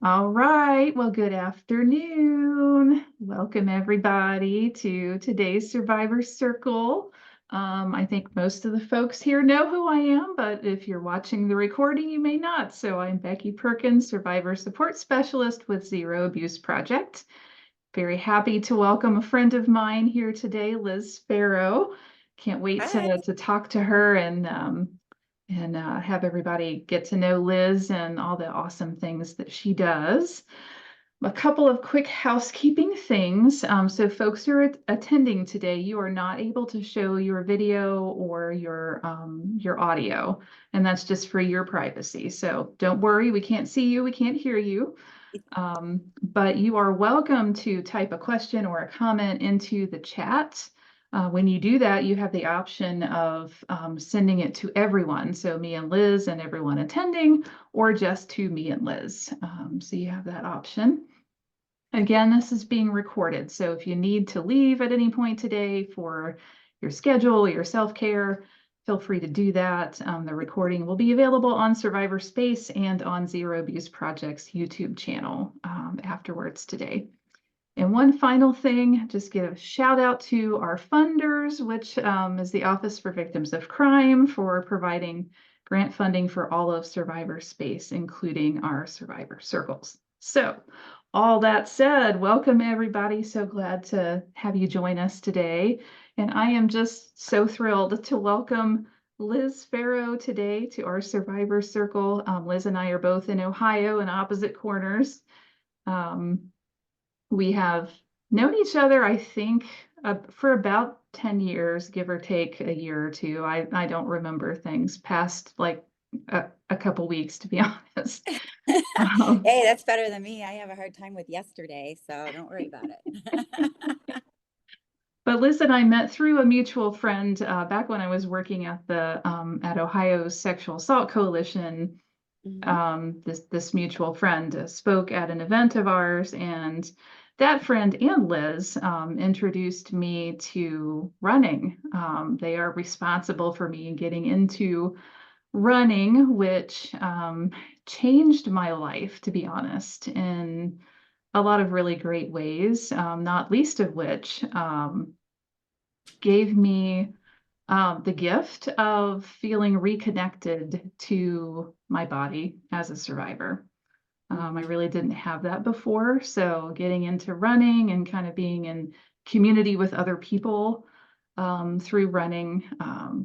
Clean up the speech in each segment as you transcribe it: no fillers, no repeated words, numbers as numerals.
All right. Well, good afternoon. Welcome everybody to today's Survivor Circle. I think most of the folks here know who I am, but if you're watching the recording, you may not. So I'm Becky Perkins, Survivor Support Specialist with Zero Abuse Project. Very happy to welcome a friend of mine here today, Liz Ferro. Can't wait Hi. to talk to her and have everybody get to know Liz and all the awesome things that she does. A couple of quick housekeeping things. So folks who are attending today, you are not able to show your video or your audio, and that's just for your privacy. So don't worry, we can't see you, we can't hear you. But you are welcome to type a question or a comment into the chat. When you do that, you have the option of sending it to everyone. So me and Liz and everyone attending, or just to me and Liz. So you have that option. Again, this is being recorded. So if you need to leave at any point today for your schedule, your self-care, feel free to do that. The recording will be available on Survivor Space and on Zero Abuse Project's YouTube channel afterwards today. And one final thing, just give a shout out to our funders, which is the Office for Victims of Crime, for providing grant funding for all of Survivor Space, including our Survivor Circles. So all that said, welcome everybody. So glad to have you join us today. And I am just so thrilled to welcome Liz Ferro today to our Survivor Circle. Liz and I are both in Ohio in opposite corners. We have known each other, I think, for about 10 years, give or take a year or two. I don't remember things past like a couple weeks, to be honest. Um, Hey, that's better than me. I have a hard time with yesterday, so don't worry about it. but Liz and I met through a mutual friend back when I was working at the at Ohio's Sexual Assault Coalition. Mhm. This mutual friend spoke at an event of ours, and that friend and Liz introduced me to running. They are responsible for me getting into running, which changed my life, to be honest, in a lot of really great ways, not least of which gave me the gift of feeling reconnected to my body as a survivor. I Mhm. really didn't have that before. So getting into running and kind of being in community with other people through running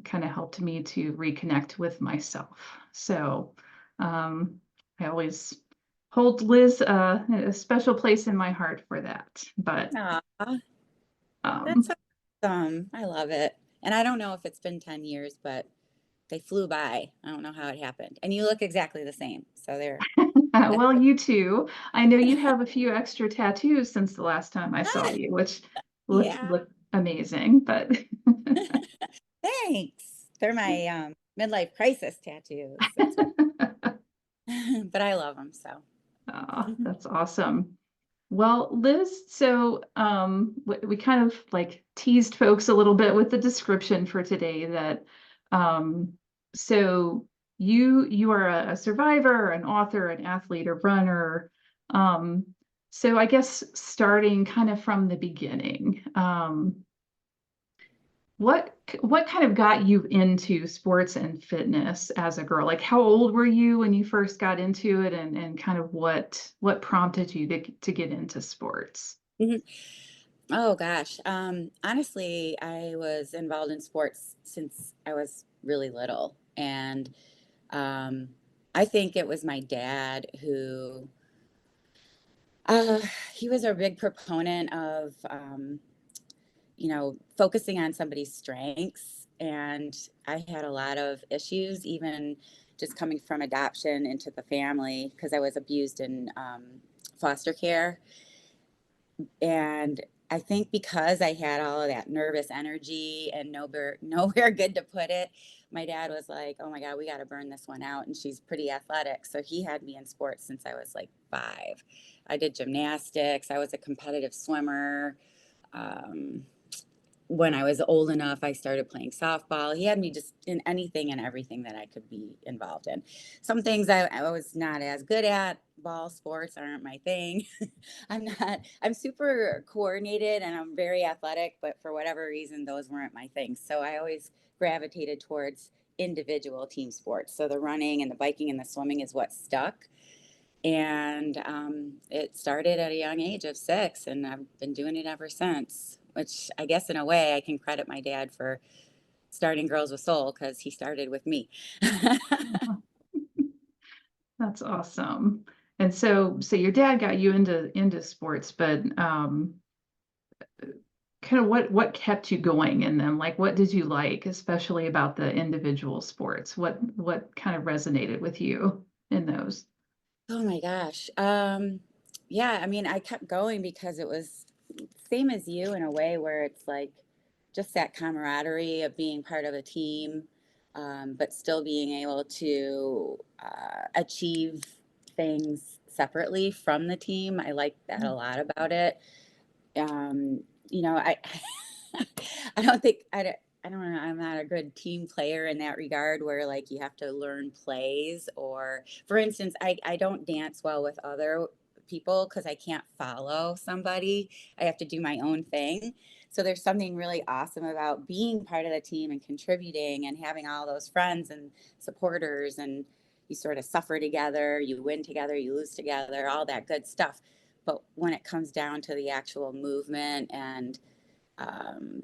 kind of helped me to reconnect with myself. So I always hold Liz a special place in my heart for that. But Aw, that's um, awesome. I love it. And I don't know if it's been 10 years, but they flew by. I don't know how it happened. And you look exactly the same. So there. That's well, you too. I know you have a few extra tattoos since the last time I saw you, which yeah. look amazing. But Thanks. They're my midlife crisis tattoos. That's what. But I love them so. That's awesome. Well, Liz, so we kind of like teased folks a little bit with the description for today that um, so you are a survivor, an author, an athlete, a runner. Um, so I guess starting kind of from the beginning, what kind of got you into sports and fitness as a girl? Like how old were you when you first got into it and kind of what prompted you to get into sports? Mhm. Oh gosh. Honestly, I was involved in sports since I was really little. And um, I think it was my dad who, uh, he was a big proponent of, focusing on somebody's strengths. And I had a lot of issues, even just coming from adoption into the family, because I was abused in foster care. And I think because I had all of that nervous energy and nowhere good to put it, my dad was like, "Oh my God, we got to burn this one out." And she's pretty athletic. So he had me in sports since I was like 5. I did gymnastics, I was a competitive swimmer. Um, when I was old enough, I started playing softball. He had me just in anything and everything that I could be involved in. Some things I was not as good at. Ball sports aren't my thing. I'm super coordinated and I'm very athletic, but for whatever reason, those weren't my things. So I always gravitated towards individual team sports. So the running and the biking and the swimming is what stuck. And it started at a young age of 6, and I've been doing it ever since, which I guess in a way I can credit my dad for starting Girls with Soul because he started with me. That's awesome. And so your dad got you into sports, but kind of what kept you going in them? Like what did you like, especially about the individual sports? What kind of resonated with you in those? Oh my gosh. Yeah, I mean, I kept going because it was same as you in a way where it's like just that camaraderie of being part of a team, but still being able to achieve things separately from the team. I like that a lot about it. um, I I don't think I don't know. I'm not a good team player in that regard where like you have to learn plays or for instance, I don't dance well with other people because I can't follow somebody. I have to do my own thing. So there's something really awesome about being part of the team and contributing and having all those friends and supporters and you sort of suffer together, you win together, you lose together, all that good stuff. But when it comes down to the actual movement and um,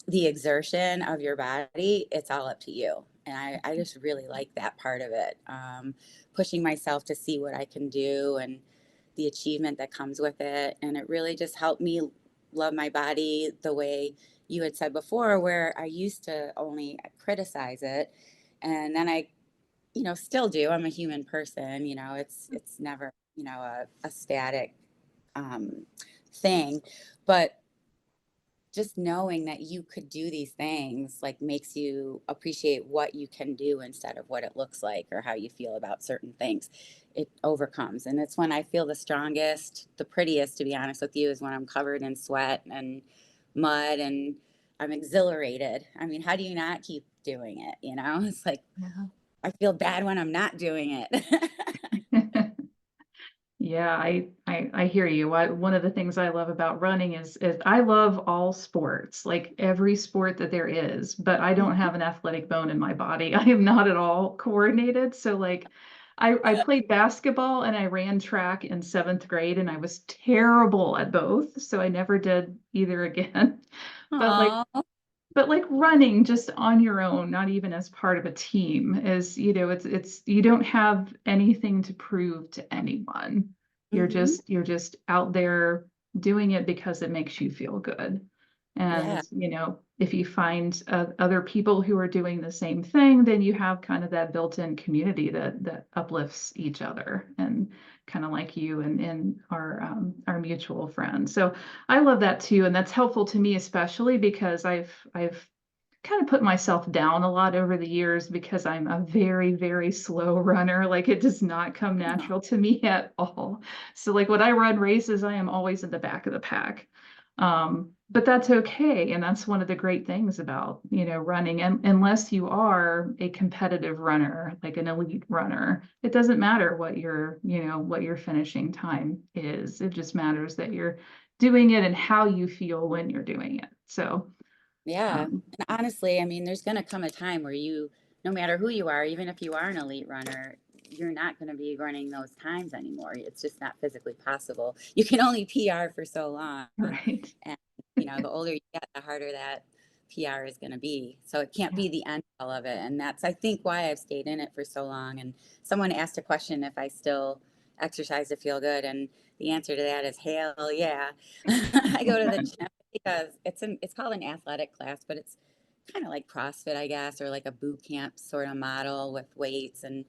the exertion of your body, it's all up to you. And I just really like that part of it. Pushing myself to see what I can do and the achievement that comes with it. And it really just helped me love my body the way you had said before, where I used to only criticize it. And then I, still do. I'm a human person, it's never, a static um, thing. But just knowing that you could do these things like makes you appreciate what you can do instead of what it looks like or how you feel about certain things. It overcomes. And it's when I feel the strongest, the prettiest, to be honest with you, is when I'm covered in sweat and mud and I'm exhilarated. I mean, how do you not keep doing it? It's like Yeah. I feel bad when I'm not doing it. Yeah, I hear you. One of the things I love about running is I love all sports, like every sport that there is, but I don't have an athletic bone in my body. I am not at all coordinated. So like I played basketball and I ran track in seventh grade and I was terrible at both. So I never did either again. But like Oh, but like running just on your own, not even as part of a team, is, it's you don't have anything to prove to anyone. hmm, You're just out there doing it because it makes you feel good. yeah, And, if you find other people who are doing the same thing, then you have kind of that built-in community that uplifts each other and kind of like you and our mutual friends. So I love that too, and that's helpful to me especially because I've kind of put myself down a lot over the years because I'm a very, very slow runner. Like it does not come natural to me at all. So like when I run races, I am always in the back of the pack. But that's okay. And that's one of the great things about, running. And unless you are a competitive runner, like an elite runner, it doesn't matter what your finishing time is. It just matters that you're doing it and how you feel when you're doing it. So, yeah. um, And honestly, I mean, there's going to come a time where no matter who you are, even if you are an elite runner, you're not going to be running those times anymore. It's just not physically possible. You can only PR for so long. right. And, the older you get, the harder that PR is going to be. So it can't Yeah. be the end all of it. And that's, I think, why I've stayed in it for so long. And someone asked a question if I still exercise to feel good. And the answer to that is hell yeah. I go to the gym because it's called an athletic class, but it's kind of like CrossFit, I guess, or like a boot camp sort of model with weights and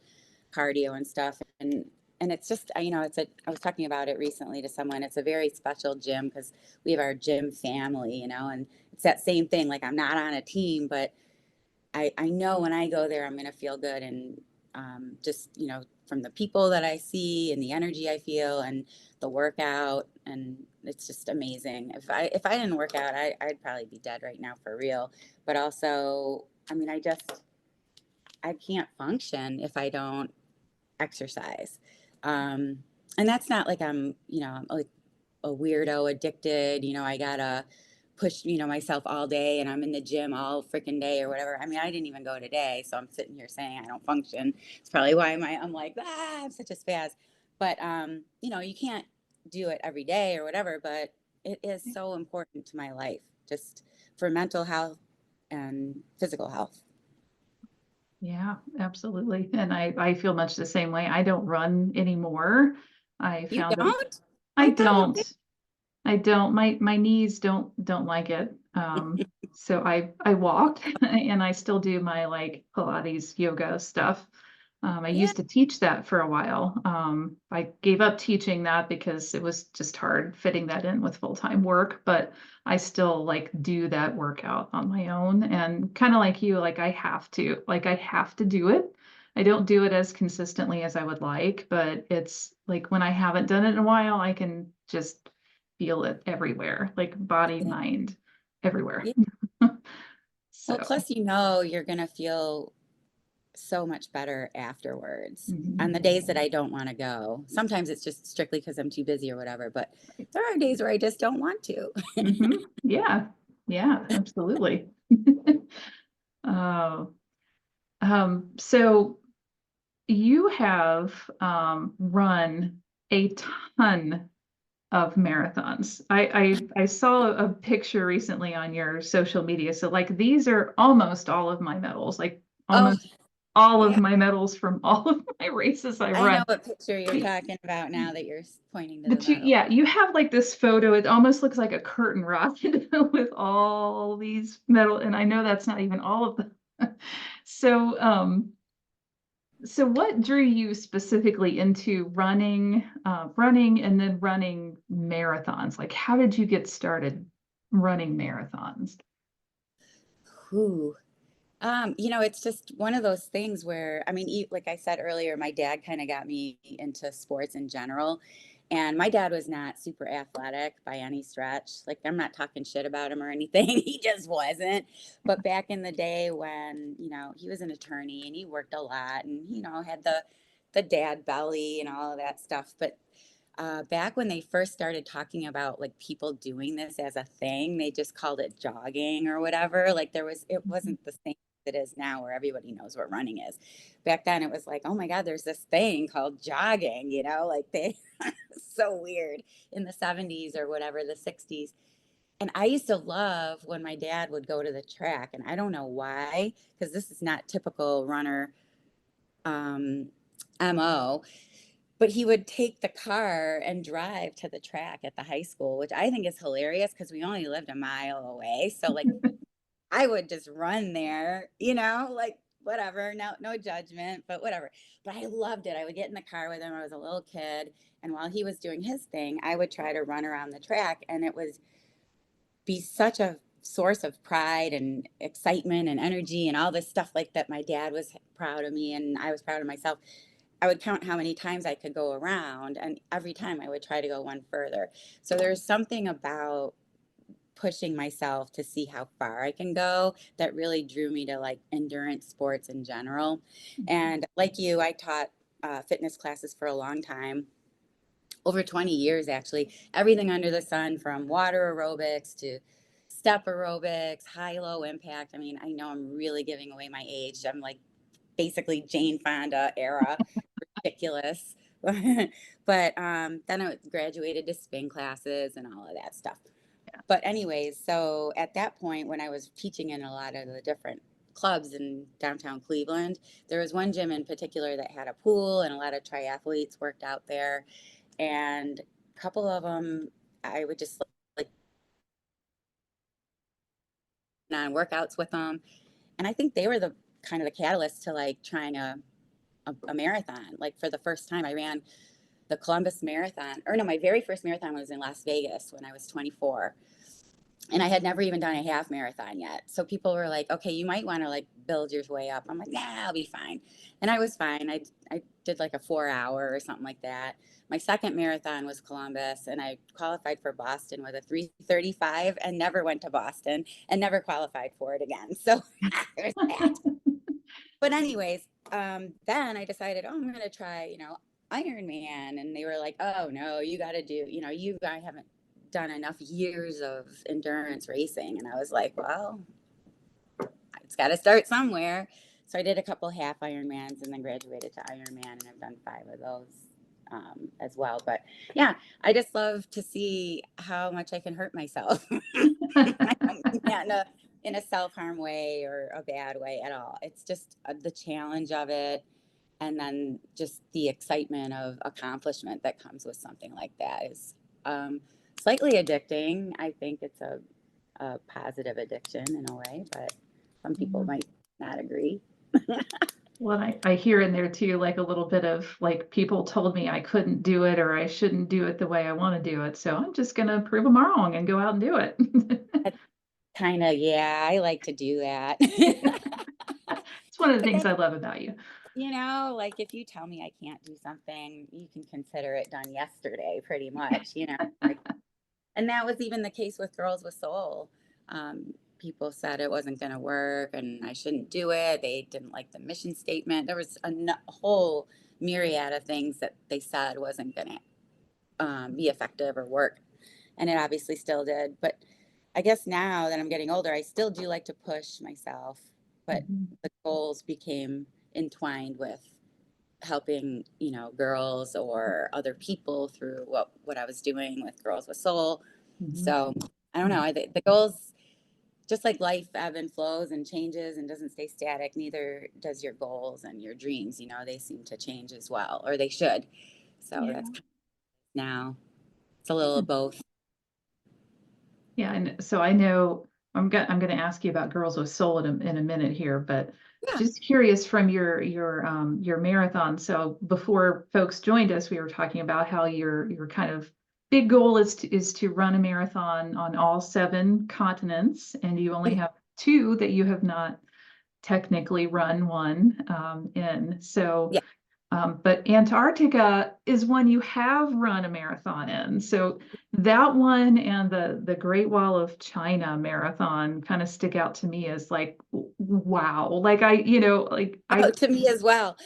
cardio and stuff. And it's just, I was talking about it recently to someone. It's a very special gym because we have our gym family, and it's that same thing. Like I'm not on a team, but I know when I go there, I'm going to feel good. And just, from the people that I see and the energy I feel and the workout and It's just amazing. If I didn't work out, I'd probably be dead right now for real. But also, I mean, I can't function if I don't exercise. Um, and that's not like I'm like a weirdo addicted, I gotta push, myself all day and I'm in the gym all freaking day or whatever. I mean, I didn't even go today, so I'm sitting here saying I don't function. It's probably why I'm like, I'm such a spaz. But you can't do it every day or whatever, but it is so important to my life, just for mental health and physical health. Yeah, absolutely. And I feel much the same way. I don't run anymore. I You found that don't? I I thought you did. don't. I don't. My knees don't like it. So I walk and I still do my like Pilates yoga stuff. I Yeah. used to teach that for a while. I gave up teaching that because it was just hard fitting that in with full-time work, but I still like do that workout on my own and kind of like you, I have to do it. I don't do it as consistently as I would like, but it's like when I haven't done it in a while, I can just feel it everywhere, like body, Yeah. mind, everywhere. Yeah. Well, So, plus, you're going to feel so much better afterwards on mhm. the days that I don't want to go. Sometimes it's just strictly because I'm too busy or whatever, but there are days where I just don't want to. Yeah, yeah, absolutely. Uh, so you have run a ton of marathons. I saw a picture recently on your social media. So like these are almost all of my medals, like Oh, almost all of yeah. my medals from all of my races I I know run. what picture you're talking about now that you're pointing to the But you, medal. yeah, you have like this photo. It almost looks like a curtain rod with all these metal, and I know that's not even all of them. So, so what drew you specifically into running and then running marathons? Like, how did you get started running marathons? Whew. It's just one of those things where, I mean, like I said earlier, my dad kind of got me into sports in general. And my dad was not super athletic by any stretch. Like, I'm not talking shit about him or anything. He just wasn't. But back in the day when, he was an attorney and he worked a lot and, had the dad belly and all of that stuff. But back when they first started talking about like people doing this as a thing, they just called it jogging or whatever. Like it wasn't the same as it is now where everybody knows what running is. Back then it was like, oh my God, there's this thing called jogging, like they, so weird in the 70s or whatever, the 60s. And I used to love when my dad would go to the track, and I don't know why, because this is not typical runner um, MO, but he would take the car and drive to the track at the high school, which I think is hilarious because we only lived a mile away. So like I would just run there, like whatever, no judgment, but whatever. But I loved it. I would get in the car with him. I was a little kid, and while he was doing his thing, I would try to run around the track, and it was be such a source of pride and excitement and energy and all this stuff like that. My dad was proud of me and I was proud of myself. I would count how many times I could go around, and every time I would try to go one further. So there's something about pushing myself to see how far I can go that really drew me to like endurance sports in general. And like you, I taught fitness classes for a long time, over 20 years actually, everything under the sun from water aerobics to step aerobics, high low impact. I mean, I know I'm really giving away my age. I'm like basically Jane Fonda era, ridiculous. But then I graduated to spin classes and all of that stuff. But anyways, so at that point, when I was teaching in a lot of the different clubs in downtown Cleveland, there was one gym in particular that had a pool and a lot of triathletes worked out there. And a couple of them, I would just like on workouts with them. And I think they were the kind of the catalyst to like trying a marathon. Like for the first time, I ran the Columbus Marathon, or no, my very first marathon was in Las Vegas when I was 24. And I had never even done a half marathon yet. So people were like, okay, you might want to like build your way up. I'm like, nah, I'll be fine. And I was fine. I did like a 4 hour or something like that. My second marathon was Columbus, and I qualified for Boston with a 3:35 and never went to Boston and never qualified for it again. So there's that. But anyways, then I decided, oh, I'm going to try, Ironman. And they were like, oh, no, you got to do, you guys haven't done enough years of endurance racing. And I was like, well, it's got to start somewhere. So I did a couple half Ironmans and then graduated to Ironman, and I've done 5 of those as well. But yeah, I just love to see how much I can hurt myself. I don't mean that in a self-harm way or a bad way at all. It's just the challenge of it, and then just the excitement of accomplishment that comes with something like that is slightly addicting. I think it's a positive addiction in a way, but some people Yeah. might not agree. Well, I hear in there too, like a little bit of like people told me I couldn't do it or I shouldn't do it the way I want to do it. So I'm just going to prove them wrong and go out and do it. Kind of, yeah, I like to do that. It's one of the But things then, I love about you. like if you tell me I can't do something, you can consider it done yesterday, pretty much. Like, and that was even the case with Girls with Soul. People said it wasn't going to work and I shouldn't do it. They didn't like the mission statement. There was a whole myriad of things that they said wasn't going to be effective or work. And it obviously still did. But I guess now that I'm getting older, I still do like to push myself, but Mhm. the goals became entwined with helping, girls or other people through what I was doing with Girls with Soul. Mhm. So I don't know. The goals, just like life ebb and flows and changes and doesn't stay static, neither does your goals and your dreams. They seem to change as well, or they should. So that's Yeah. kind of now it's a little of both. Yeah, and so I know I'm going to ask you about Girls with Soul in a minute here, but Yeah. just curious from your marathon. So before folks joined us, we were talking about how your kind of big goal is to run a marathon on all 7 continents, and you only have 2 that you have not technically run one in. So Yeah. but Antarctica is one you have run a marathon in. So that one and the Great Wall of China marathon kind of stick out to me as like, wow. Like Oh, to me as well.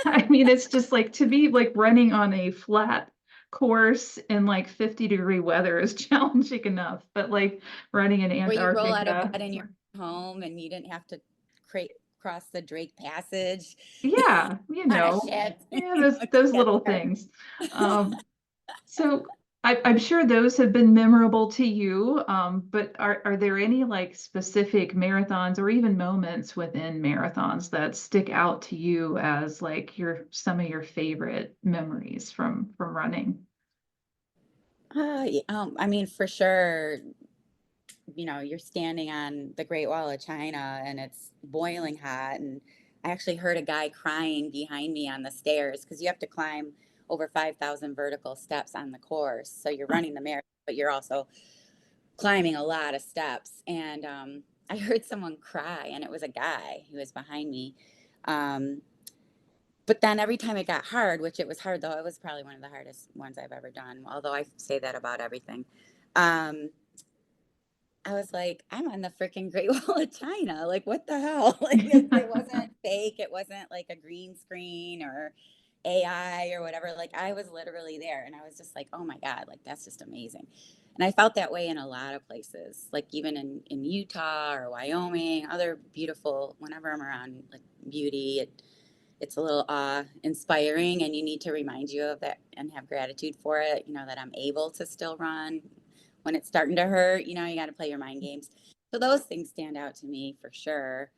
I mean, it's just like to be like running on a flat course in like 50-degree weather is challenging enough, but like running in Where you roll out of Antarctica, bed in your home and you didn't have to cross the Drake Passage yeah, on a ship. yeah, those Get little there. things. Um, So I'm sure those have been memorable to you, but are there any like specific marathons or even moments within marathons that stick out to you as like some of your favorite memories from running? Yeah, I mean, for sure, you're standing on the Great Wall of China and it's boiling hot. And I actually heard a guy crying behind me on the stairs because you have to climb over 5,000 vertical steps on the course. So you're running the marathon, but you're also climbing a lot of steps. And I heard someone cry, and it was a guy who was behind me. Um, but then every time it got hard, which it was hard though, it was probably one of the hardest ones I've ever done, although I say that about everything. Um, I was like, I'm on the freaking Great Wall of China. Like, what the hell? Like, it wasn't fake. It wasn't like a green screen or AI or whatever. Like, I was literally there. And I was just like, oh my God, like, that's just amazing. And I felt that way in a lot of places, like even in Utah or Wyoming, other beautiful, whenever I'm around like beauty, it's a little inspiring, and you need to remind you of that and have gratitude for it, that I'm able to still run when it's starting to hurt. You got to play your mind games. So those things stand out to me for sure.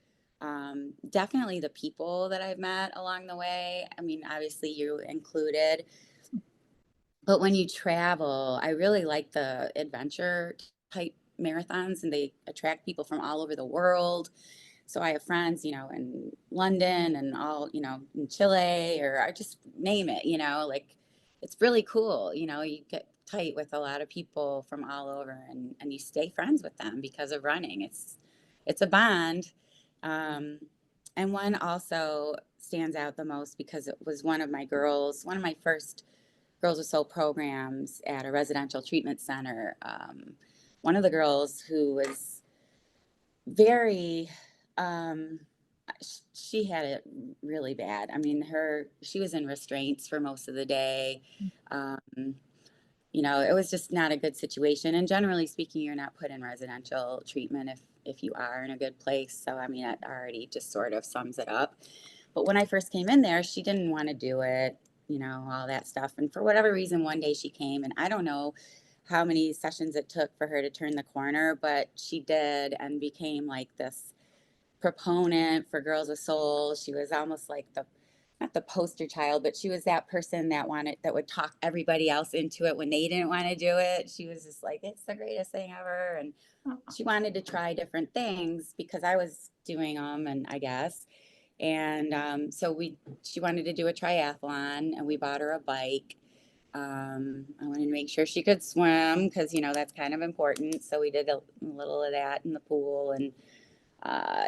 Definitely the people that I've met along the way. I mean, obviously you included, but when you travel, I really like the adventure type marathons, and they attract people from all over the world. So I have friends, in London and all, in Chile, or I just name it, like it's really cool. You get tight with a lot of people from all over, and you stay friends with them because of running. It's a bond. Um, and one also stands out the most because it was one of my first Girls with Soul programs at a residential treatment center. One of the girls who was very, um, she had it really bad. I mean, she was in restraints for most of the day. Um, it was just not a good situation. And generally speaking, you're not put in residential treatment if you are in a good place. So, I mean, that already just sort of sums it up. But when I first came in there, she didn't want to do it, all that stuff. And for whatever reason, one day she came, and I don't know how many sessions it took for her to turn the corner, but she did, and became like this proponent for Girls with Soul. She was almost like not the poster child, but she was that person that would talk everybody else into it when they didn't want to do it. She was just like, it's the greatest thing ever. And she wanted to try different things because I was doing them, and I guess. And so she wanted to do a triathlon, and we bought her a bike. I wanted to make sure she could swim because, that's kind of important. So we did a little of that in the pool, and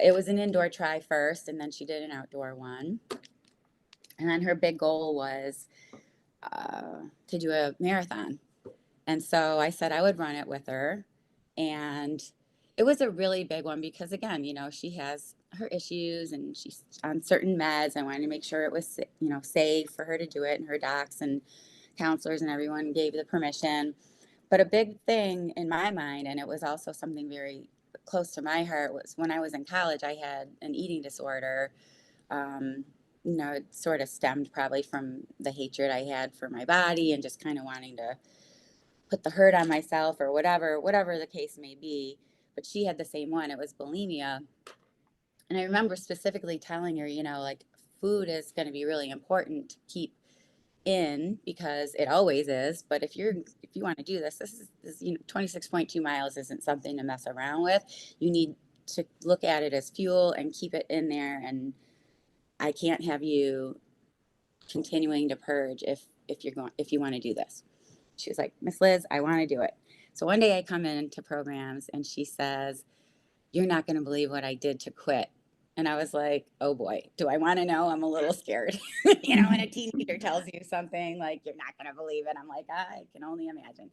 it was an indoor try first, and then she did an outdoor one. And then her big goal was to do a marathon. And so I said I would run it with her. And it was a really big one because, again, she has her issues and she's on certain meds. I wanted to make sure it was, safe for her to do it. And her docs and counselors and everyone gave the permission. But a big thing in my mind, and it was also something very close to my heart, was when I was in college, I had an eating disorder. Um, it sort of stemmed probably from the hatred I had for my body and just kind of wanting to put the hurt on myself or whatever the case may be. But she had the same one. It was bulimia. And I remember specifically telling her, like, food is going to be really important to keep in because it always is. But if you want to do this 26.2 miles isn't something to mess around with. You need to look at it as fuel and keep it in there. And I can't have you continuing to purge if you want to do this. She was like, Miss Liz, I want to do it. So one day I come into programs and she says, you're not going to believe what I did to quit. And I was like, oh boy, do I want to know? I'm a little scared. When a teenager tells you something like, you're not going to believe it, I'm like, I can only imagine.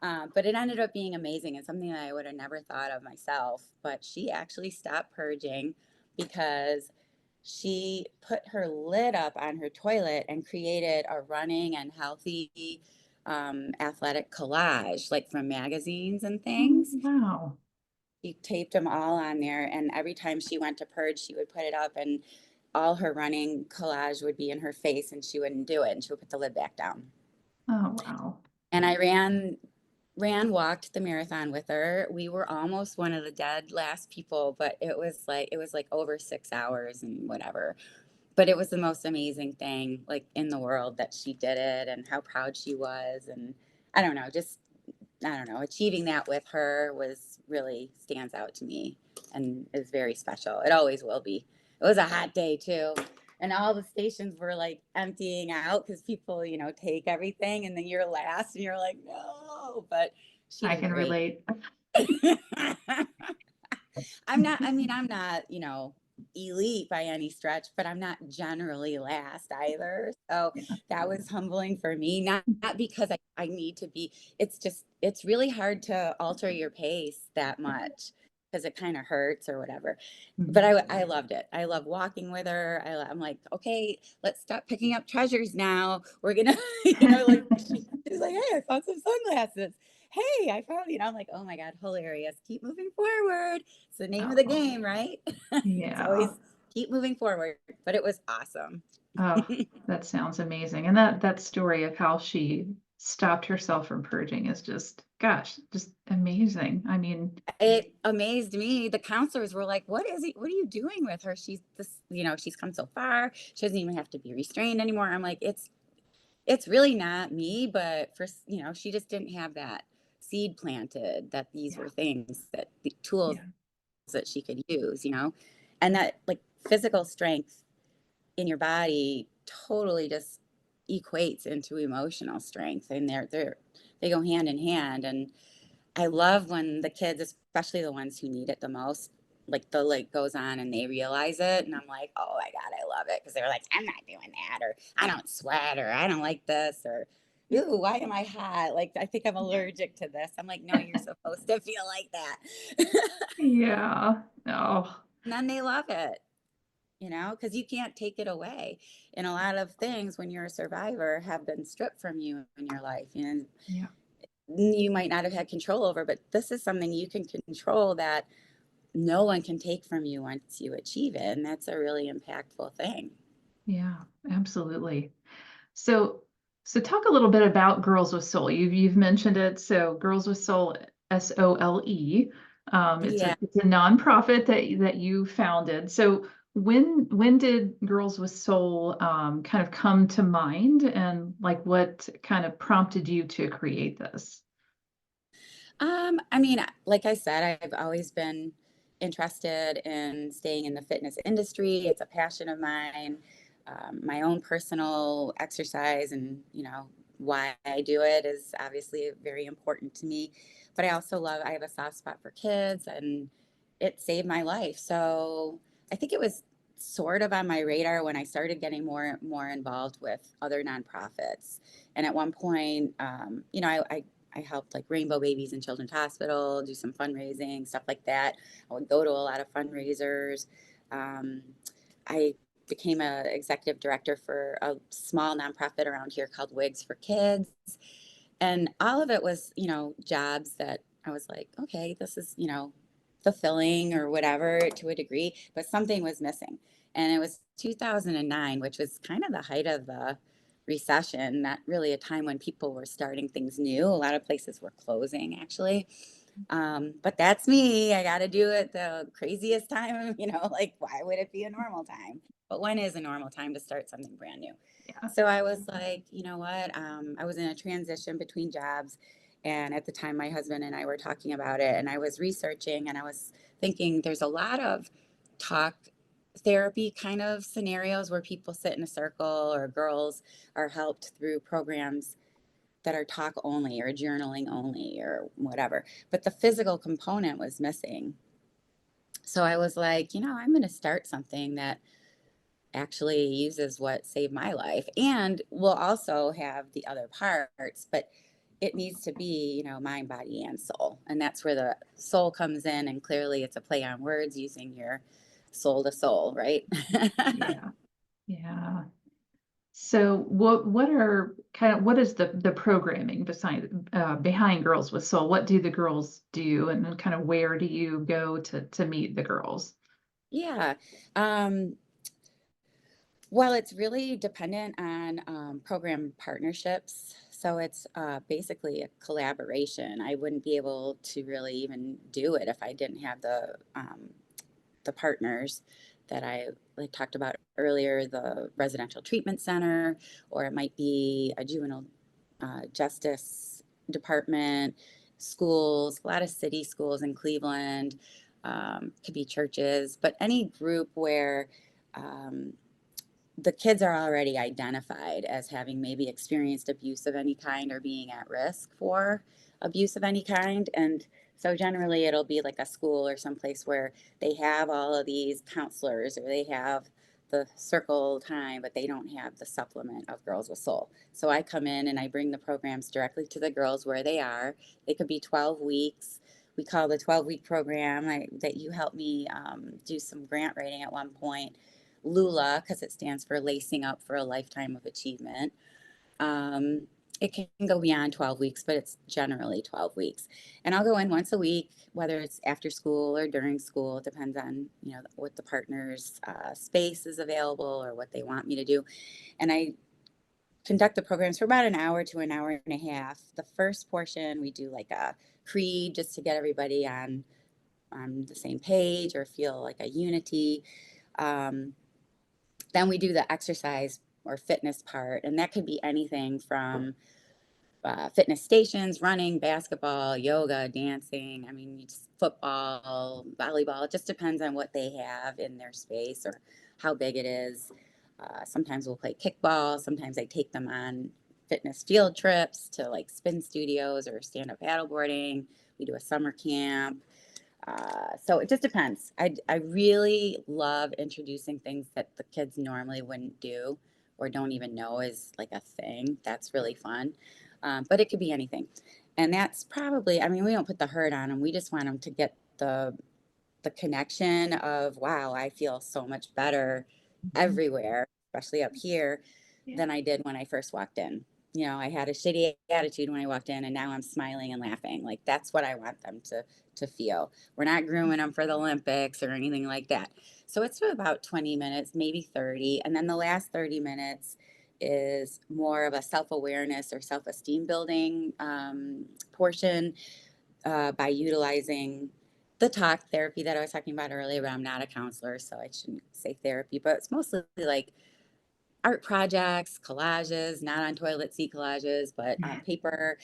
But it ended up being amazing and something that I would have never thought of myself. But she actually stopped purging because she put her lid up on her toilet and created a running and healthy athletic collage, like from magazines and Oh, things. wow. She taped them all on there, and every time she went to purge, she would put it up, and all her running collage would be in her face, and she wouldn't do it, and she would put the lid back down. Oh, wow. And I walked the marathon with her. We were almost one of the dead last people, but it was like over 6 hours and whatever. But it was the most amazing thing like in the world that she did it and how proud she was. And I don't know, just I don't know, achieving that with her was really stands out to me and is very special. It always will be. It was a hot day too. And all the stations were like emptying out because people, take everything and then you're last and you're like, no, but she I did can great. relate. I'm not, elite by any stretch, but I'm not generally last either. So Yeah. that was humbling for me, not because I need to be, it's really hard to alter your pace that much because it kind of hurts or whatever. But Mhm. I loved it. I love walking with her. I'm like, okay, let's stop picking up treasures now. We're gonna, like she's like, hey, I found some sunglasses. Hey, I found, I'm like, oh my God, hilarious. Keep moving forward. It's the name of the Oh, game, right? It's yeah. always keep moving forward. But it was awesome. Oh, that sounds amazing. And that story of how she stopped herself from purging is just, gosh, just amazing. I mean, It amazed me. The counselors were like, what are you doing with her? She's this, she's come so far. She doesn't even have to be restrained anymore. I'm like, it's really not me, but she just didn't have that seed planted that these yeah, were things that the tools yeah, that she could use, and that like physical strength in your body totally just equates into emotional strength, and they go hand in hand. And I love when the kids, especially the ones who need it the most, like the light goes on and they realize it. And I'm like, oh my God, I love it. Cause they're like, I'm not doing that, or I don't sweat, or I don't like this, or ooh, why am I hot? Like, I think I'm allergic to this. I'm like, no, you're supposed to feel like that. Yeah. Oh, And then they love it, because you can't take it away. And a lot of things when you're a survivor have been stripped from you in your life. And yeah. you might not have had control over, but this is something you can control that no one can take from you once you achieve it. And that's a really impactful thing. Yeah, absolutely. So, so talk a little bit about Girls with Soul. You've mentioned it. So, Girls with Soul, SOLE. Yeah. It's a nonprofit that you founded. So, when did Girls with Soul kind of come to mind, and like what kind of prompted you to create this? I mean, like I said, I've always been interested in staying in the fitness industry. It's a passion of mine. My own personal exercise and, why I do it is obviously very important to me. But I have a soft spot for kids, and it saved my life. So I think it was sort of on my radar when I started getting more involved with other nonprofits. And at one point, I helped like Rainbow Babies and Children's Hospital, do some fundraising, stuff like that. I would go to a lot of fundraisers. Um, I became a executive director for a small nonprofit around here called Wigs for Kids. And all of it was, jobs that I was like, okay, this is, fulfilling or whatever to a degree, but something was missing. And it was 2009, which was kind of the height of the recession, not really a time when people were starting things new. A lot of places were closing, actually. But that's me. I got to do it the craziest time, like why would it be a normal time? But when is a normal time to start something brand new? Yeah. So I was like, you know what? I was in a transition between jobs. And at the time, my husband and I were talking about it, and I was researching and I was thinking there's a lot of talk therapy kind of scenarios where people sit in a circle or girls are helped through programs that are talk only or journaling only or whatever. But the physical component was missing. So I was like, I'm going to start something that actually uses what saved my life and will also have the other parts, but it needs to be, mind, body, and soul. And that's where the soul comes in. And clearly it's a play on words using your soul to soul, right? Yeah. Yeah. So what is the programming behind Girls with Soul? What do the girls do, and then kind of where do you go to meet the girls? Yeah. Um, Well, it's really dependent on program partnerships. So it's basically a collaboration. I wouldn't be able to really even do it if I didn't have the partners that I like talked about earlier, the residential treatment center, or it might be a juvenile justice department, schools, a lot of city schools in Cleveland, could be churches, but any group where um, the kids are already identified as having maybe experienced abuse of any kind or being at risk for abuse of any kind. And so generally it'll be like a school or someplace where they have all of these counselors or they have the circle time, but they don't have the supplement of Girls with Soul. So I come in and I bring the programs directly to the girls where they are. They could be 12 weeks. We call the 12-week program that you helped me do some grant writing at one point Lula, because it stands for Lacing Up for a Lifetime of Achievement. Um, it can go beyond 12 weeks, but it's generally 12 weeks. And I'll go in once a week, whether it's after school or during school. It depends on, what the partner's space is available or what they want me to do. And I conduct the programs for about an hour to an hour and a half. The first portion, we do like a creed just to get everybody on the same page or feel like a unity. Um, then we do the exercise or fitness part, and that could be anything from fitness stations, running, basketball, yoga, dancing. I mean, football, volleyball. It just depends on what they have in their space or how big it is. Sometimes we'll play kickball. Sometimes I take them on fitness field trips to like spin studios or stand up paddleboarding. We do a summer camp. So it just depends. I really love introducing things that the kids normally wouldn't do or don't even know is like a thing. That's really fun. But it could be anything. And that's probably, I mean, we don't put the hurt on them. We just want them to get the connection of, wow, I feel so much better Mhm. everywhere, especially up here, Yeah. than I did when I first walked in. You know, I had a shitty attitude when I walked in, and now I'm smiling and laughing. Like that's what I want them to feel. We're not grooming them for the Olympics or anything like that. So it's about 20 minutes, maybe 30, and then the last 30 minutes is more of a self-awareness or self-esteem building portion by utilizing the talk therapy that I was talking about earlier, but I'm not a counselor, so I shouldn't say therapy, but it's mostly like art projects, collages, not on toilet seat collages, but on paper,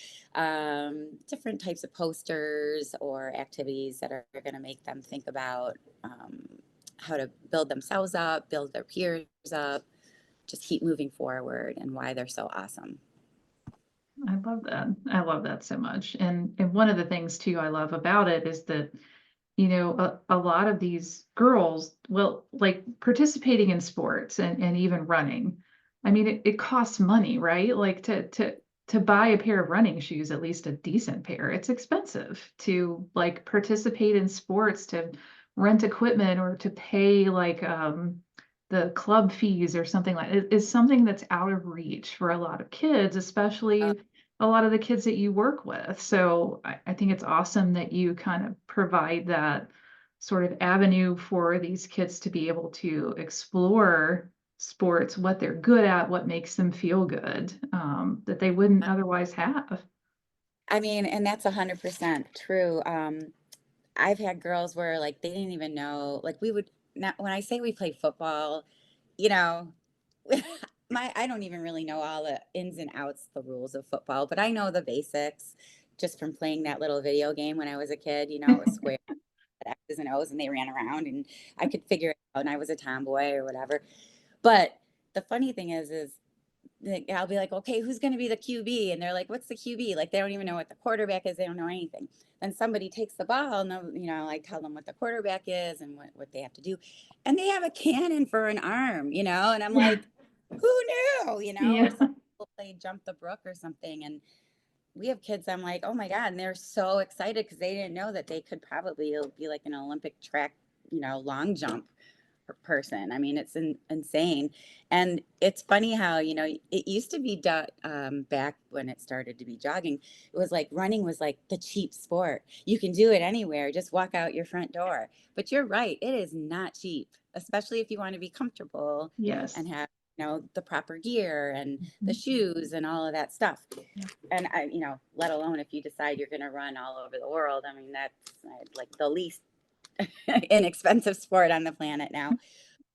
different types of posters or activities that are going to make them think about how to build themselves up, build their peers up, just keep moving forward and why they're so awesome. I love that. I love that so much. And one of the things too I love about it is that, a lot of these girls, well, like participating in sports and even running. I mean, it costs money, right? Like to buy a pair of running shoes, at least a decent pair, it's expensive to like participate in sports, to rent equipment or to pay like the club fees or something like it is something that's out of reach for a lot of kids, Uh, especially a lot of the kids that you work with. So I think it's awesome that you kind of provide that sort of avenue for these kids to be able to explore sports, what they're good at, what makes them feel good, that they wouldn't otherwise have. I mean, and that's 100% true. I've had girls where like they didn't even know, like we would not, when I say we played football, you know, I don't even really know all the ins and outs, the rules of football, but I know the basics just from playing that little video game when I was a kid, you know, it was square, X's and O's, and they ran around and I could figure it out and I was a tomboy or whatever. But the funny thing is like, I'll be like, okay, who's going to be the QB? And they're like, what's the QB? Like, they don't even know what the quarterback is. They don't know anything. Then somebody takes the ball and, I tell them what the quarterback is and what they have to do. And they have a cannon for an arm, and I'm Yeah. like, who knew, or Yeah. some people play jump the brook or something. And we have kids, I'm like, oh my God. And they're so excited because they didn't know that they could probably be like an Olympic track, long jump person. I mean, it's insane. And it's funny how, it used to be back when it started to be jogging. It was like running was like the cheap sport. You can do it anywhere, just walk out your front door. But you're right, it is not cheap, especially if you want to be comfortable Yes. and have, the proper gear and the Mhm. shoes and all of that stuff. Yeah. And let alone if you decide you're going to run all over the world. I mean, that's like the least inexpensive sport on the planet now.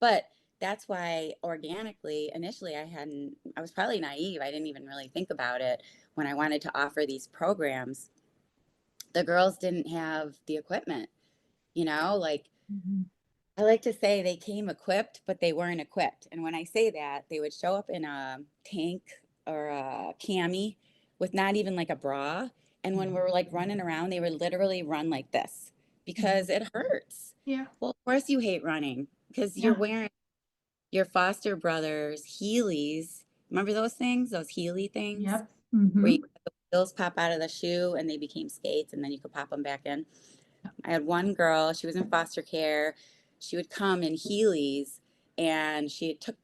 But that's why organically, initially, I was probably naive. I didn't even really think about it when I wanted to offer these programs. The girls didn't have the equipment, like Mhm. I like to say they came equipped, but they weren't equipped. And when I say that, they would show up in a tank or a cami with not even like a bra. And when we were like running around, they would literally run like this because Mhm. it hurts. Yeah. Well, of course you hate running because you're Yeah. wearing your foster brother's Heelys. Remember those things? Those Heely things Yep. where you Hmm. the wheels pop out of the shoe and they became skates and then you could pop them back in. I had one girl, she was in foster care. She would come in Heelys and she had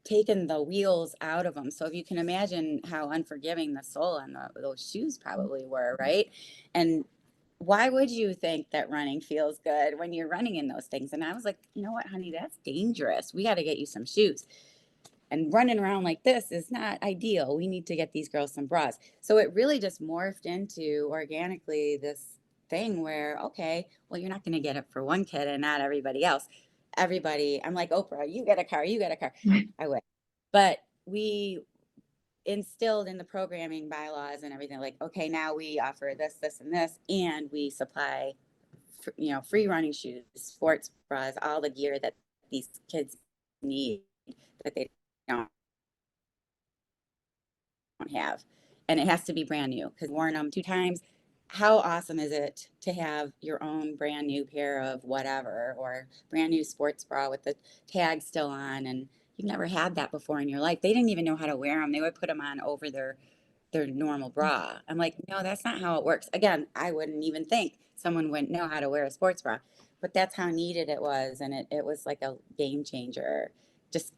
taken the wheels out of them. So if you can imagine how unforgiving the sole on those shoes probably were, right? And why would you think that running feels good when you're running in those things? And I was like, you know what, honey, that's dangerous. We got to get you some shoes. And running around like this is not ideal. We need to get these girls some bras. So it really just morphed into organically this thing where, okay, well, you're not going to get it for one kid and not everybody else. Everybody, I'm like, Oprah, you get a car, you get a car. I would. But we instilled in the programming bylaws and everything like, okay, now we offer this and this, and we supply free running shoes, sports bras, all the gear that these kids need that they don't have. And it has to be brand new because worn them 2 times. How awesome is it to have your own brand new pair of whatever or brand new sports bra with the tag still on, and you've never had that before in your life. They didn't even know how to wear them. They would put them on over their normal bra. I'm like, no, that's not how it works. Again, I wouldn't even think someone wouldn't know how to wear a sports bra, but that's how needed it was. And it was like a game changer. Just,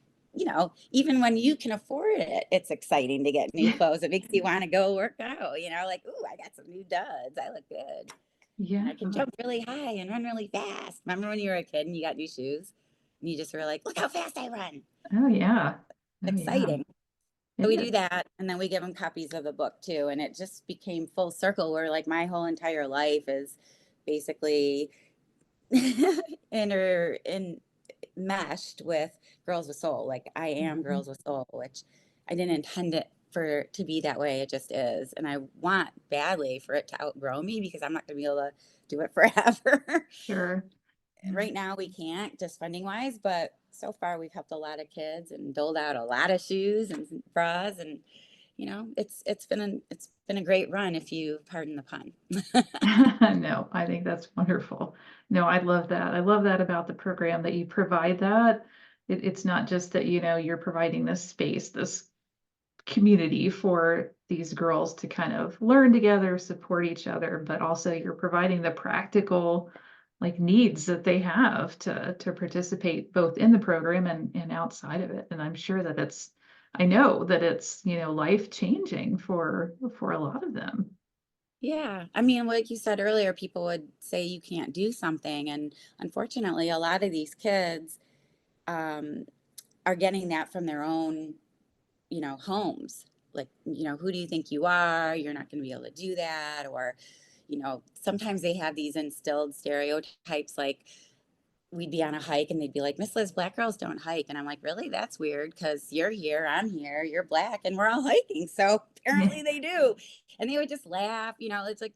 even when you can afford it, it's exciting to get new Yeah. clothes. It makes you want to go work out, like, ooh, I got some new duds. I look good. And Yeah. I can jump really high and run really fast. Remember when you were a kid and you got new shoes and you just were like, look how fast I run. Oh yeah. Oh yeah. Exciting. So It we is. do that, and then we give them copies of the book too, and it just became full circle where like my whole entire life is basically in meshed with Girls with Soul. Like I am Mhm. Girls with Soul, which I didn't intend it for to be that way. It just is, and I want badly for it to outgrow me because I'm not going to be able to do it forever. Sure. Yeah. Right now we can't just funding wise, but so far we've helped a lot of kids and doled out a lot of shoes and bras, and it's been a great run, if you pardon the pun. No, I think that's wonderful. No, I love that. I love that about the program that you provide that. It's not just that, you're providing this space, this community for these girls to kind of learn together, support each other, but also you're providing the practical like needs that they have to participate both in the program and outside of it. And I know that it's, life changing for a lot of them. Yeah, I mean, like you said earlier, people would say you can't do something, and unfortunately a lot of these kids um, are getting that from their own homes. Like, who do you think you are? You're not going to be able to do that. Or, sometimes they have these instilled stereotypes like we'd be on a hike and they'd be like, Miss Liz, black girls don't hike. And I'm like, really? That's weird because you're here, I'm here, you're black, and we're all hiking. So Yeah. apparently they do. And they would just laugh. It's like,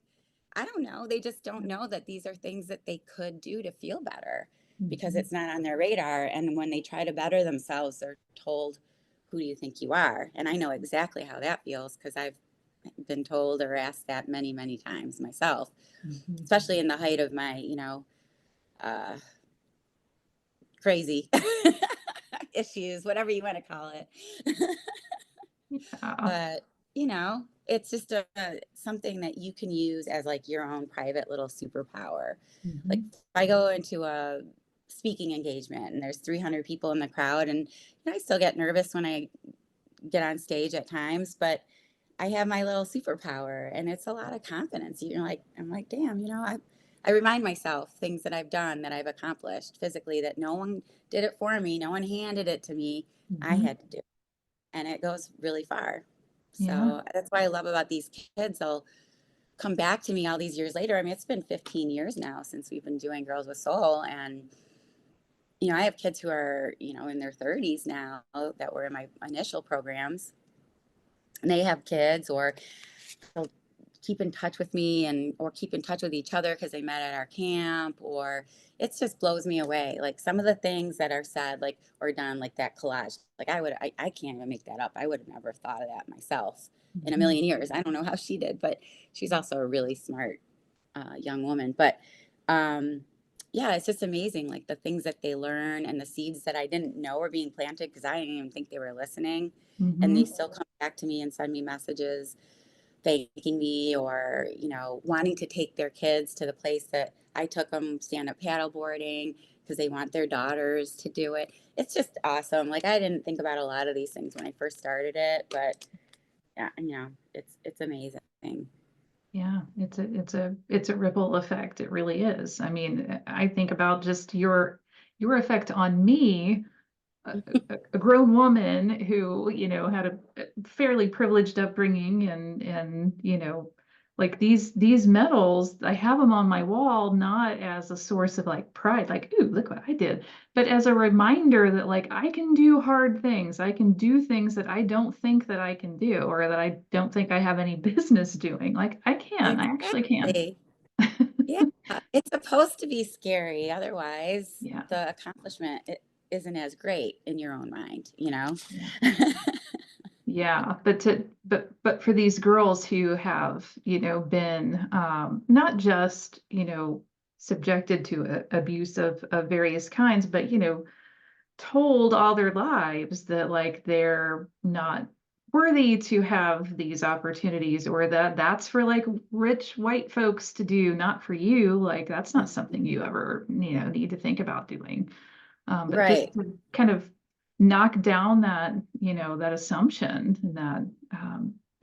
I don't know. They just don't know that these are things that they could do to feel better because Mhm. it's not on their radar. And when they try to better themselves, they're told, who do you think you are? And I know exactly how that feels because I've been told or asked that many, many times myself, Mhm. especially in the height of my, uh, crazy issues, whatever you want to call it. Yeah. But, it's just something that you can use as like your own private little superpower. Like Mhm. if I go into a speaking engagement and there's 300 people in the crowd, and I still get nervous when I get on stage at times, but I have my little superpower and it's a lot of confidence. I'm like, damn, I remind myself things that I've done, that I've accomplished physically, that no one did it for me. No one handed it to me. I Mhm. had to do it. And it goes really far. Yeah. So that's what I love about these kids. They'll come back to me all these years later. I mean, it's been 15 years now since we've been doing Girls with Soul. And, I have kids who are, in their 30s now that were in my initial programs, and they have kids, or they'll keep in touch with me or keep in touch with each other because they met at our camp, or it just blows me away. Like some of the things that are said, like, or done, like that collage, like I can't even make that up. I would have never thought of that myself in a Mhm. million years. I don't know how she did, but she's also a really smart young woman. But um, yeah, it's just amazing, like the things that they learn and the seeds that I didn't know were being planted because I didn't even think they were listening. And they Mhm. still come back to me and send me messages thanking me, or wanting to take their kids to the place that I took them stand up paddle boarding because they want their daughters to do it. It's just awesome. Like I didn't think about a lot of these things when I first started it, but yeah, it's amazing. Yeah, it's a ripple effect. It really is. I mean, I think about just your effect on me, a grown woman who, had a fairly privileged upbringing and, like these medals, I have them on my wall, not as a source of like pride, like, ooh, look what I did, but as a reminder that like I can do hard things. I can do things that I don't think that I can do or that I don't think I have any business doing. Like I actually can. Exactly. Yeah, it's supposed to be scary. Otherwise, Yeah. the accomplishment, isn't as great in your own mind, you know? Yeah. Yeah, but for these girls who have, been not just, subjected to abuse of various kinds, but told all their lives that like they're not worthy to have these opportunities, or that that's for like rich white folks to do, not for you. Like that's not something you ever, need to think about doing. But just Right. to kind of knock down that, that assumption, that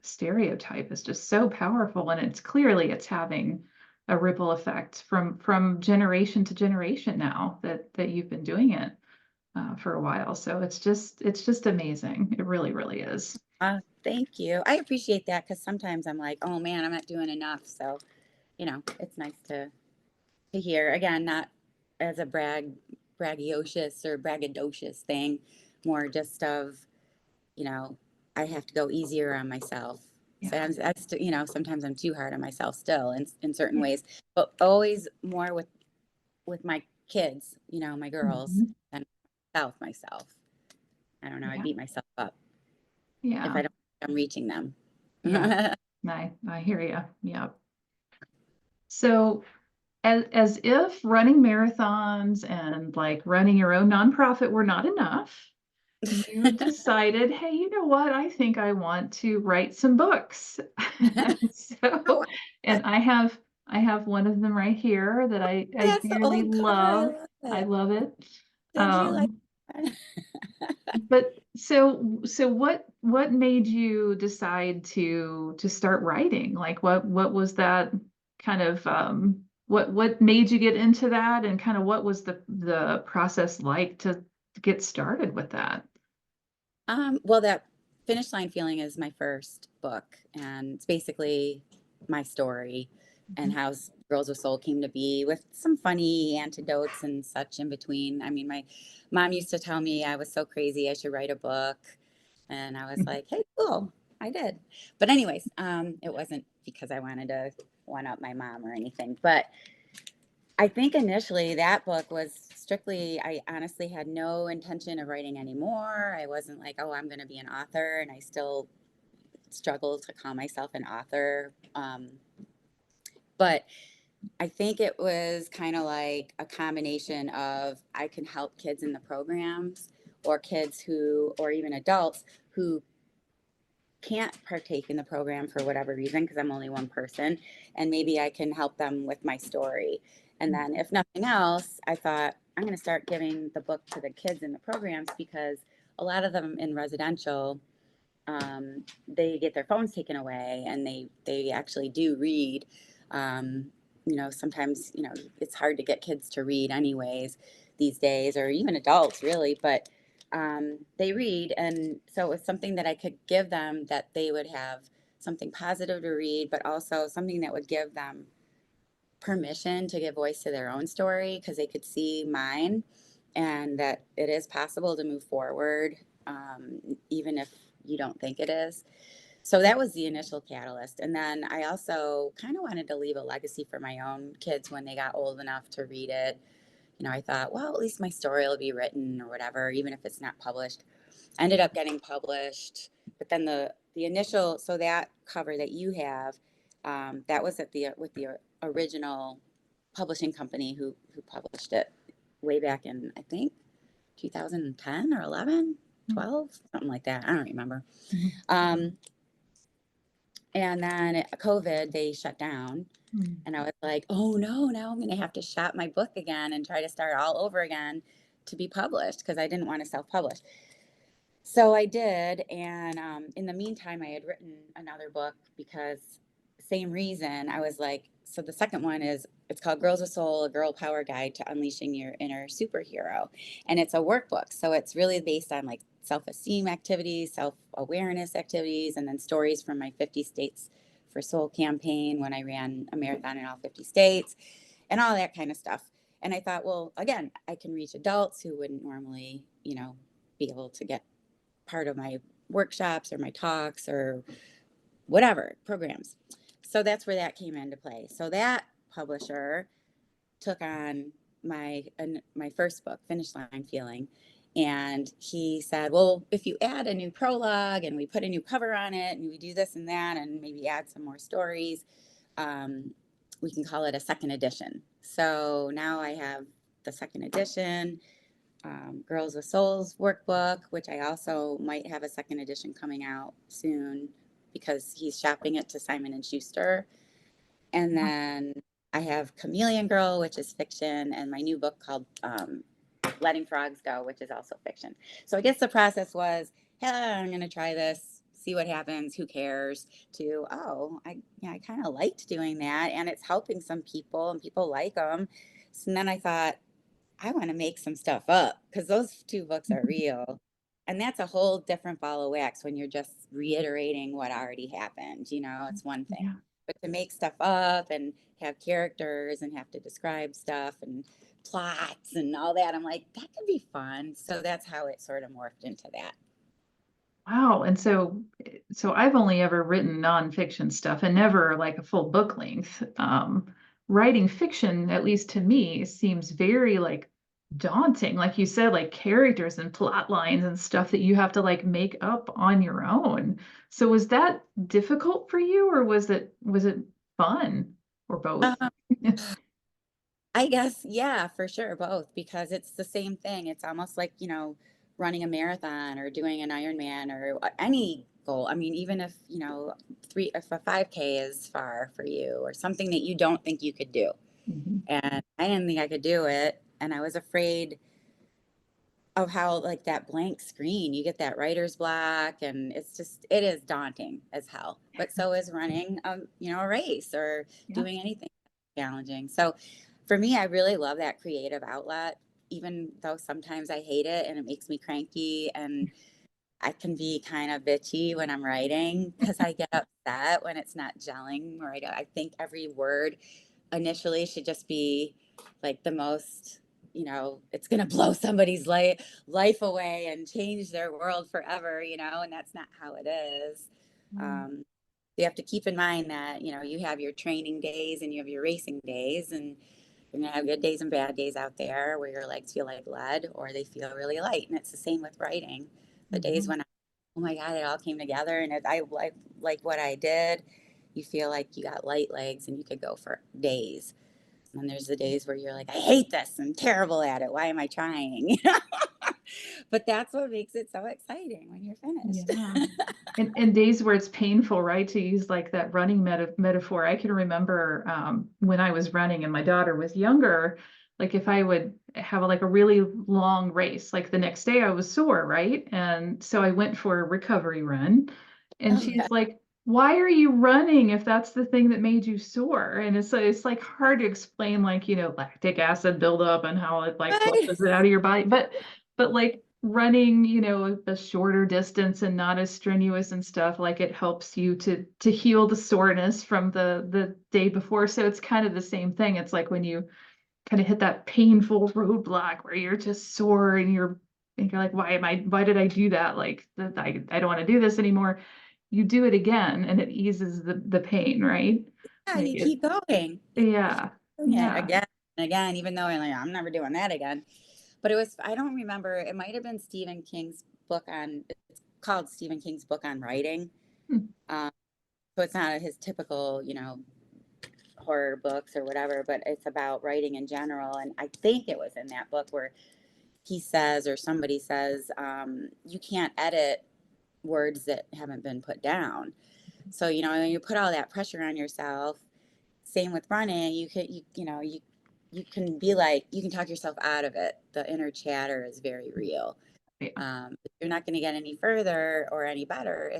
stereotype is just so powerful. And it's having a ripple effect from generation to generation now that you've been doing it for a while. So it's just amazing. It really, really is. Thank you. I appreciate that because sometimes I'm like, oh man, I'm not doing enough. So, it's nice to hear. Again, not as a braggadocious or braggadocious thing, more just of, you know, I have to go easier on myself. Yeah. Sometimes sometimes I'm too hard on myself still in certain ways, but always more with my kids, my girls, Mhm. than myself. I don't know. I Yeah. beat myself up if Yeah. I don't think I'm reaching them. Yeah. I hear you. Yeah. So as if running marathons and like running your own nonprofit were not enough, you decided, hey, you know what? I think I want to write some books. Oh, So, and I have one of them right here that I that's the dearly old cover. I love. love I it. love it. Did you like Um, that? but so what made you decide to start writing? Like what was that kind of what made you get into that, and kind of what was the process like to get started with that? Well, that Finish Line Feeling is my first book, and it's basically my story and how Girls with Soul came to be, with some funny antidotes and such in between. I mean, my mom used to tell me I was so crazy I should write a book, and I was like, "Hey, cool, I did." But anyways, it wasn't because I wanted to one up my mom or anything, but I think initially that book was strictly, I honestly had no intention of writing anymore. I wasn't like, oh, I'm going to be an author. And I still struggle to call myself an author. But I think it was kind of like a combination of I can help kids in the programs, or kids who, or even adults who can't partake in the program for whatever reason, because I'm only one person, and maybe I can help them with my story. And then, if nothing else, I thought I'm going to start giving the book to the kids in the programs, because a lot of them in residential, they get their phones taken away, and they actually do read. Um, sometimes it's hard to get kids to read, anyways, these days, or even adults, really. But they read, and so it was something that I could give them, that they would have something positive to read, but also something that would give them permission to give voice to their own story, because they could see mine, and that it is possible to move forward, even if you don't think it is. So that was the initial catalyst. And then I also kind of wanted to leave a legacy for my own kids when they got old enough to read it. I thought, well, at least my story will be written or whatever, even if it's not published. Ended up getting published, but then the initial, so that cover that you have, that was at the with the original publishing company who published it way back in, I think, 2010 or 11, 12, something like that. I don't remember. Mhm. Um, and then COVID, they shut down. Mhm. And I was like, oh no, now I'm going to have to shop my book again and try to start all over again to be published, because I didn't want to self publish. So I did. And in the meantime, I had written another book, because same reason. I was like, so the second one is, it's called Girls with Soul, a Girl Power Guide to Unleashing Your Inner Superhero. And it's a workbook. So it's really based on like self-esteem activities, self-awareness activities, and then stories from my 50 States for Soul campaign, when I ran a marathon in all 50 states, and all that kind of stuff. And I thought, well, again, I can reach adults who wouldn't normally, be able to get part of my workshops or my talks or whatever programs. So that's where that came into play. So that publisher took on my first book, Finish Line Feeling, And he said, well, if you add a new prologue and we put a new cover on it and we do this and that and maybe add some more stories, um, we can call it a second edition. So now I have the second edition, Girls with Souls workbook, which I also might have a second edition coming out soon because he's shopping it to Simon and Schuster. And then I have Chameleon Girl, which is fiction, and my new book called Letting Frogs Go, which is also fiction. So I guess the process was, hey, I'm going to try this, see what happens, who cares, to, oh, I kind of liked doing that, and it's helping some people, and people like them. So then I thought, I want to make some stuff up because those two books are real. And that's a whole different ball of wax when you're just reiterating what already happened. You know, it's one thing. Yeah. But to make stuff up and have characters and have to describe stuff and plots and all that, I'm like, that could be fun. So that's how it sort of morphed into that. Wow. And so I've only ever written nonfiction stuff and never like a full book length. Writing fiction, at least to me, seems very like daunting. Like you said, like characters and plot lines and stuff that you have to like make up on your own. So was that difficult for you, or was it fun, or both? Um, I guess, yeah, for sure, both, because it's the same thing. It's almost like, running a marathon or doing an Ironman or any goal. I mean, even if, if a 5K is far for you or something that you don't think you could do. Mhm. And I didn't think I could do it. And I was afraid of how, like, that blank screen, you get that writer's block, and it is daunting as hell. But so is running, a race or Yeah. doing anything challenging. So for me, I really love that creative outlet, even though sometimes I hate it and it makes me cranky and I can be kind of bitchy when I'm writing because I get upset when it's not gelling. Right? I think every word initially should just be like the most, it's going to blow somebody's life away and change their world forever, and that's not how it is. Mm. Um, you have to keep in mind that, you have your training days and you have your racing days, and you're going to have good days and bad days out there where your legs feel like lead or they feel really light. And it's the same with writing. The days Mhm. when, oh my God, it all came together and I like what I did, you feel like you got light legs and you could go for days. And there's the days where you're like, I hate this. I'm terrible at it. Why am I trying? But that's what makes it so exciting when you're finished. Yeah. And days where it's painful, right? To use like that running metaphor. I can remember when I was running and my daughter was younger, like if I would have like a really long race, like the next day I was sore, right? And so I went for a recovery run, and Oh, yeah. she's like, "Why are you running if that's the thing that made you sore?" And it's like hard to explain, like, lactic acid buildup and how it like Right. flushes it out of your body. But like running, a shorter distance and not as strenuous and stuff, like it helps you to heal the soreness from the day before. So it's kind of the same thing. It's like when you kind of hit that painful roadblock where you're just sore and you're like, why did I do that? Like I don't want to do this anymore. You do it again and it eases the pain, right? Yeah, Like you keep going. You keep yeah, doing it yeah. again and again, even though I'm never doing that again. But I don't remember, it might have been Stephen King's book it's called Stephen King's book on writing. Hmm. Um, so it's not his typical, horror books or whatever, but it's about writing in general. And I think it was in that book where he says, or somebody says, you can't edit words that haven't been put down. So, when you put all that pressure on yourself, same with running, you can be like, you can talk yourself out of it. The inner chatter is very real. Yeah. You're not going to get any further or any better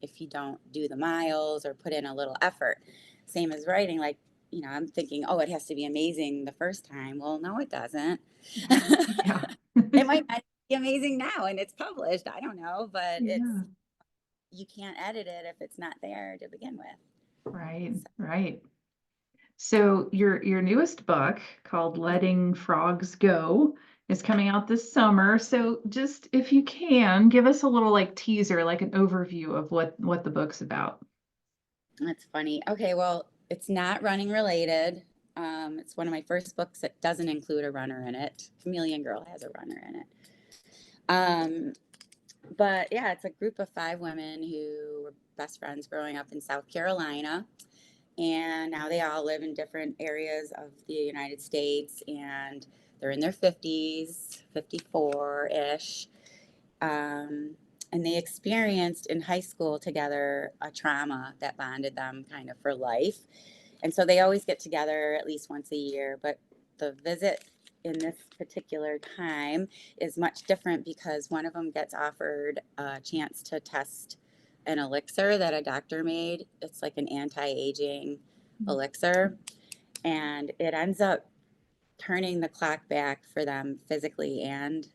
if you don't do the miles or put in a little effort. Same as writing, like, I'm thinking, oh, it has to be amazing the first time. Well, no, it doesn't. Yeah. Yeah. It might not be amazing now and it's published. I don't know, but Yeah. you can't edit it if it's not there to begin with. Right, So, right. So your newest book called Letting Frogs Go is coming out this summer. So just if you can, give us a little like teaser, like an overview of what the book's about. that's funny. Okay, well, it's not running related. It's one of my first books that doesn't include a runner in it. Chameleon Girl has a runner in it. Um, but yeah, it's a group of 5 women who were best friends growing up in South Carolina. And now they all live in different areas of the United States, and they're in their 50s, 54 ish. Um, and they experienced in high school together a trauma that bonded them kind of for life. And so they always get together at least once a year. But the visit in this particular time is much different because one of them gets offered a chance to test an elixir that a doctor made. It's like an anti aging elixir. And it ends up turning the clock back for them physically and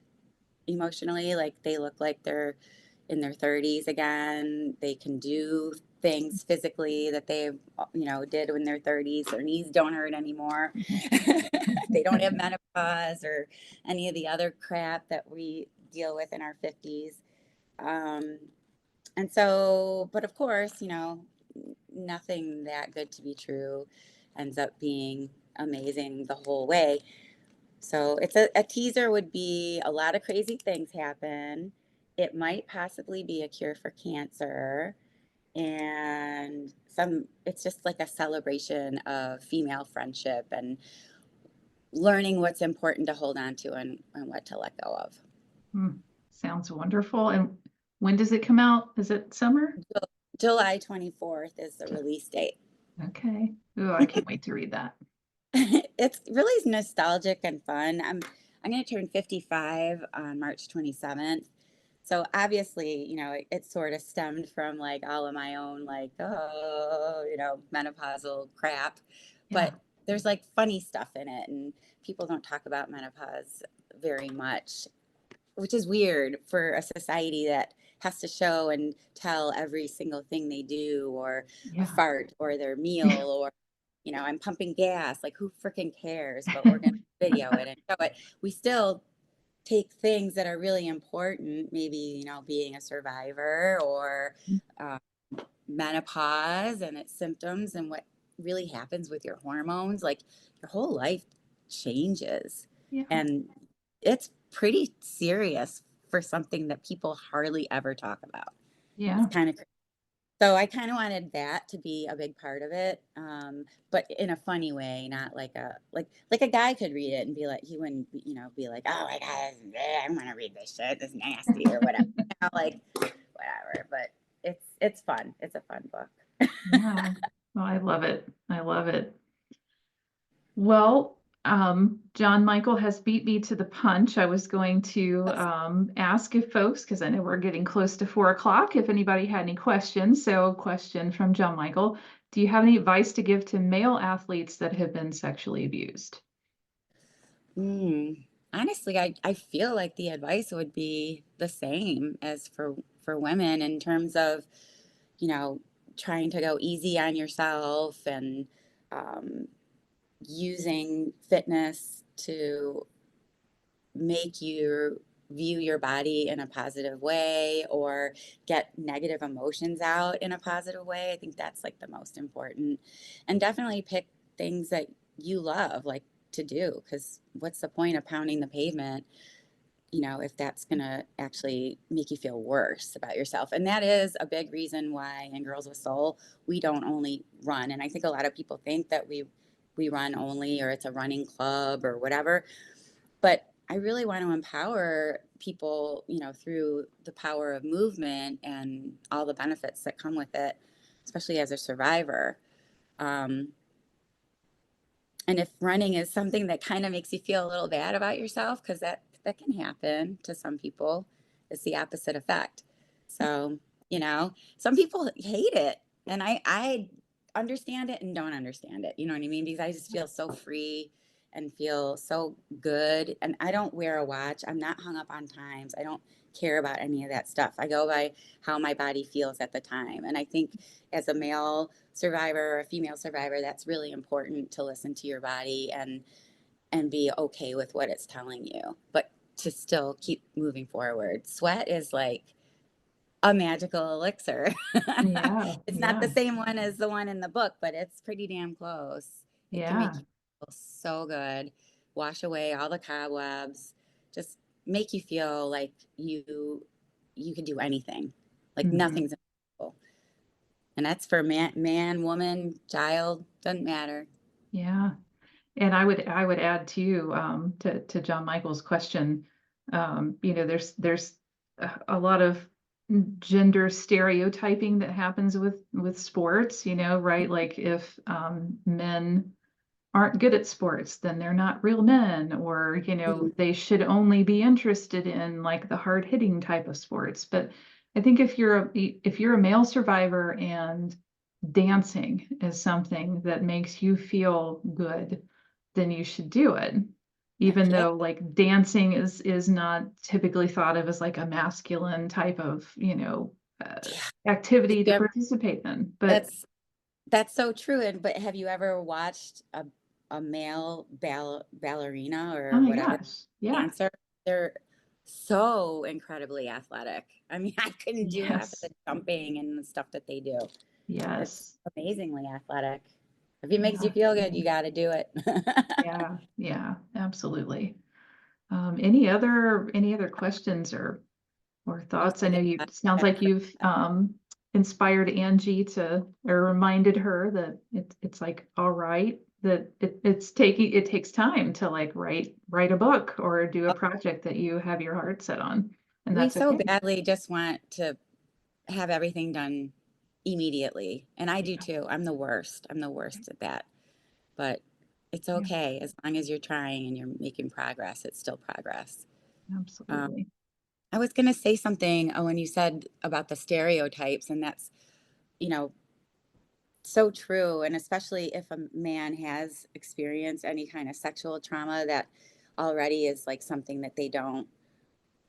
emotionally. Like they look like they're in their 30s again. They can do things physically that they, did when they're 30s. Their knees don't hurt anymore. They don't have menopause or any of the other crap that we deal with in our 50s. Um, and so, but of course, nothing that good to be true ends up being amazing the whole way. So it's a teaser would be a lot of crazy things happen. It might possibly be a cure for cancer. And it's just like a celebration of female friendship and learning what's important to hold on to and what to let go of. Sounds wonderful. And when does it come out? Is it summer? July 24th is the release date. Okay. Oh, I can't wait to read that. It's really nostalgic and fun. I'm going to turn 55 on March 27th. So obviously, it sort of stemmed from like all of my own like menopausal crap, Yeah. but there's like funny stuff in it, and people don't talk about menopause very much, which is weird for a society that has to show and tell every single thing they do, or a Yeah. fart, or their meal, or I'm pumping gas. Like, who freaking cares? But we're going to video it and show it. We still take things that are really important, maybe, being a survivor, or uh, menopause and its symptoms, and what really happens with your hormones. Like, your whole life changes. Yeah. And it's pretty serious for something that people hardly ever talk about. It's Yeah. kind of, so I kind of wanted that to be a big part of it, but in a funny way, not like a guy could read it and be like, he wouldn't, be like, oh my god, I'm gonna read this shit, this is nasty or whatever, like whatever. But it's fun. It's a fun book. Yeah. Oh, I love it. I love it. Well, John Michael has beat me to the punch. I was going to ask if folks, because I know we're getting close to 4 o'clock, if anybody had any questions. So, a question from John Michael. Do you have any advice to give to male athletes that have been sexually abused? Honestly, I feel like the advice would be the same as for women, in terms of, you know, trying to go easy on yourself, and um, using fitness to make you view your body in a positive way, or get negative emotions out in a positive way. I think that's like the most important. And definitely pick things that you love, like, to do, because what's the point of pounding the pavement, if that's going to actually make you feel worse about yourself. And that is a big reason why in Girls with Soul we don't only run. And I think a lot of people think that we run only, or it's a running club or whatever. But I really want to empower people, through the power of movement and all the benefits that come with it, especially as a survivor. Um, and if running is something that kind of makes you feel a little bad about yourself, because that can happen to some people, it's the opposite effect. So, some people hate it, and I understand it and don't understand it. You know what I mean? Because I just feel so free and feel so good. And I don't wear a watch. I'm not hung up on times. I don't care about any of that stuff. I go by how my body feels at the time. And I think as a male survivor or a female survivor, that's really important, to listen to your body and be okay with what it's telling you, but to still keep moving forward. Sweat is like a magical elixir. Yeah. It's not the Yeah. same one as the one in the book, but it's pretty damn close. It can make Yeah. you feel so good, wash away all the cobwebs, just make you feel like you can do anything, like Hmm. nothing's impossible. And that's for man, woman, child, doesn't matter. Yeah. And I would add too, to John Michael's question, there's a lot of gender stereotyping that happens with sports, right? Like if men aren't good at sports, then they're not real men, or Mhm. they should only be interested in like the hard hitting type of sports. But I think if you're a male survivor and dancing is something that makes you feel good, then you should do it. Heck Even yeah. though like dancing is not typically thought of as like a masculine type of, Yeah. Did activity to you ever, participate in. But that's so true. And but have you ever watched a male ballerina oh or my whatever gosh, yeah, dancer? They're so incredibly athletic. I mean, I couldn't do half of the yes, jumping and the stuff that they do. It's yes, amazingly athletic. If it makes you yeah, feel good, you got to do it. yeah, yeah, absolutely. Any other questions or You're thoughts? I know saving you lives. sounds I like appre- you've inspired Angie to or reminded her that it's like all right that it takes time to like write a book or do a project that you have your heart set on, and We that's so okay. badly just want to have everything done immediately. And I do Yeah, too. I'm the worst. I'm the worst at that. But it's yeah, okay. As long as you're trying and you're making progress, it's still progress. Um, absolutely. I was going to say something when you said about the stereotypes, and that's, you know, so true. And especially if a man has experienced any kind of sexual trauma, that already is like something that they don't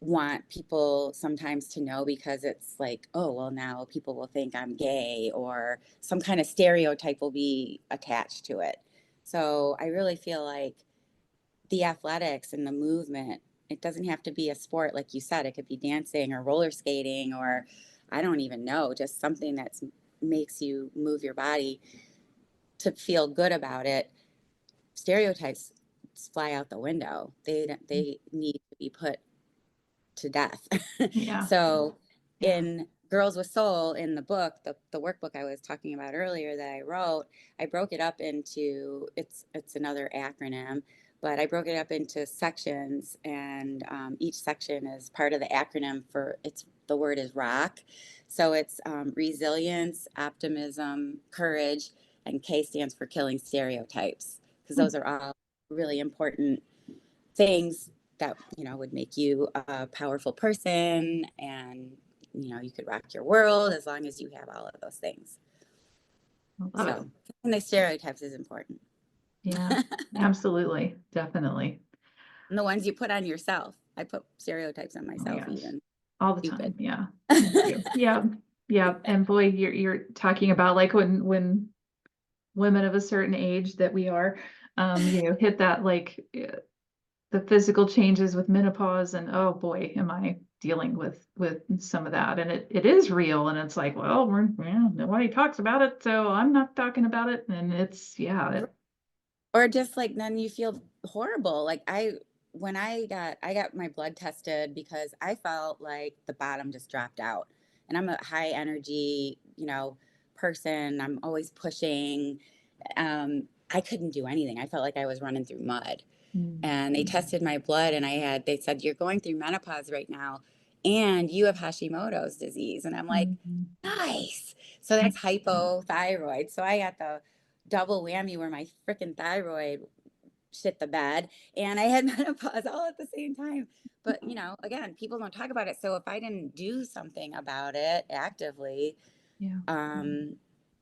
want people sometimes to know, because it's like, oh, well, now people will think I'm gay, or some kind of stereotype will be attached to it. So I really feel like the athletics and the movement, it doesn't have to be a sport, like you said. It could be dancing or roller skating, or I don't even know, just something that makes you move your body to feel good about it. Stereotypes fly out the window. They need to be put to death. Yeah, So yeah. in Girls with Soul, in the book, the workbook I was talking about earlier that I wrote, I broke it up into, it's another acronym, but I broke it up into sections, and each section is part of the acronym for, it's, the word is rock. So it's resilience, optimism, courage, and K stands for killing stereotypes, because Hmm. those are all really important things that would make you a powerful person, and you could rock your world as long as you have all of those things. I love it. So and the stereotypes is important. Yeah, absolutely, definitely. And the ones you put on yourself. I put stereotypes on Oh my myself gosh. even. All the Stupid. time. Yeah. Me too. Yeah. Yeah. And boy, you're talking about like when women of a certain age that we are, hit that like the physical changes with menopause, and oh boy, am I dealing with some of that. And it is real. And it's like, well, nobody talks about it, so I'm not talking about it. And it's yeah, Or just like then you feel horrible. Like when I got my blood tested, because I felt like the bottom just dropped out. And I'm a high energy, person. I'm always pushing. I couldn't do anything. I felt like I was running through mud. mm, And they tested my blood, and they said, you're going through menopause right now and you have Hashimoto's disease. And I'm like, mm, nice. So that's hypothyroid. So I got the double whammy where my freaking thyroid shit the bed and I had menopause all at the same time. But, again, people don't talk about it. So if I didn't do something about it actively, yeah. um,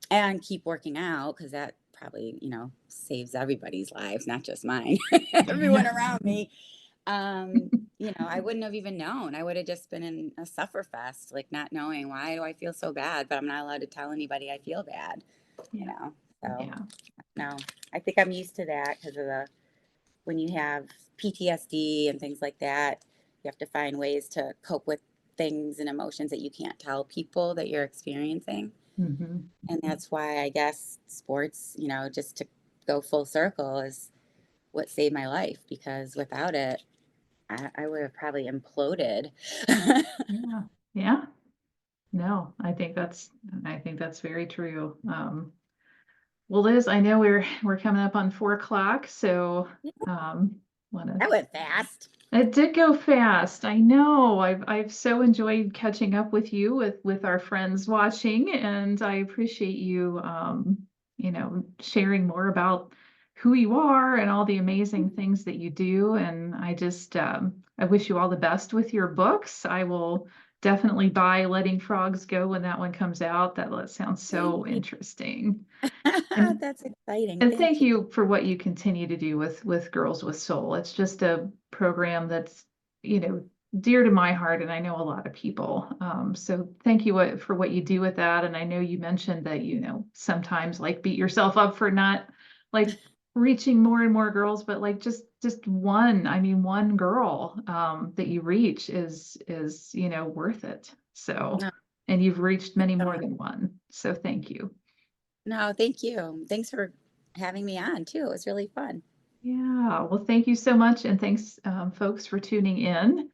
and keep working out, because that probably, saves everybody's lives, not just mine, everyone Yeah. around me. I wouldn't have even known. I would have just been in a suffer fest, like not knowing, why do I feel so bad, but I'm not allowed to tell anybody I feel bad, you Yeah. know? So Yeah. no, I think I'm used to that, because of when you have PTSD and things like that, you have to find ways to cope with things and emotions that you can't tell people that you're experiencing. Mhm. And that's why I guess sports, just to go full circle, is what saved my life, because without it, I would have probably imploded. Yeah. Yeah. No, I think that's very true. Well, Liz, I know we're coming up on 4 o'clock, so wanna That went fast. it did go fast. I know. I've so enjoyed catching up with you with our friends watching, and I appreciate you sharing more about who you are and all the amazing things that you do. And I wish you all the best with your books. I will definitely buy Letting Frogs Go when that one comes out. That sounds Thank so you. interesting. And That's exciting. and Thank thank you. you for what you continue to do with Girls with Soul. It's just a program that's, you know, dear to my heart, and I know a lot of people. So thank you for what you do with that. And I know you mentioned that, sometimes like beat yourself up for not like reaching more and more girls, but like just one, I mean, one girl that you reach is, worth it. So, No, and you've reached many so more much. than one. So thank you. No, thank you. Thanks for having me on too. It was really fun. Yeah, well, thank you so much. And thanks, folks, for tuning in.